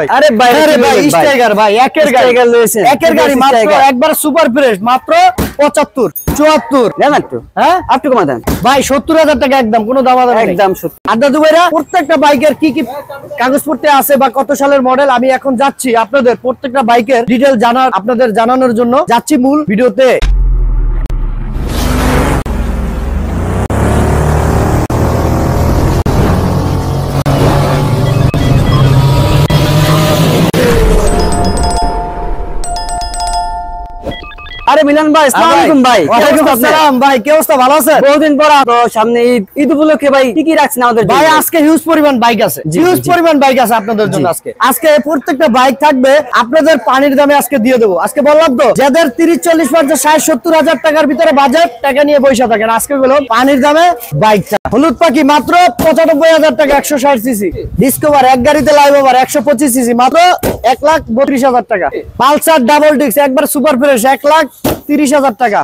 ভাই। আরে ভাই স্টাইগার ভাই, একের গাড়ি মাত্র একবার সুপার ফ্রেশ, মাত্র 75 74 দেন একটু, হ্যাঁ একটু কমা দেন ভাই, 70,000 টাকা একদম, কোনো দামাদামি নেই। একদম 70। আড্ডা দুবাইরা প্রত্যেকটা বাইকের কি কি কাগজপত্র আছে বা কত সালের মডেল, আমি এখন যাচ্ছি আপনাদের প্রত্যেকটা বাইকের ডিটেইল আপনাদের জানানোর জন্য যাচ্ছি মূল ভিডিওতে। আরে মিলন ভাই, আসসালামু আলাইকুম ভাই। ওয়ালাইকুম আসসালাম ভাই, কি অবস্থা, ভালো আছেন? বহুদিন পর তো সামনে ঈদ উপলক্ষে ভাই কি কি রাখছেন আমাদের ভাই জন্য? আজকে হিউজ পরিমাণ বাইক আছে, আপনাদের জন্য। আজকে প্রত্যেকটা বাইক থাকবে আপনাদের পানির দামে আজকে দিয়ে দেবো। আজকে বললাম তো, যাদের 30, 40, 50, 60, 70,000 টাকার ভিতরে বাজেট, টাকা নিয়ে বসে থাকেন, আজকে হলো পানির দামে বাইকটা। হলুদ পাখি মাত্র 95,000 টাকা, 160 সিসি। ডিসকভার এক গাড়িতে লাইভ ওভার 125 সিসি, মাত্র 1,32,000 টাকা। পালসার ডাবল ডিস্ক একবার সুপার ফ্রেশ, 1,30,000 টাকা।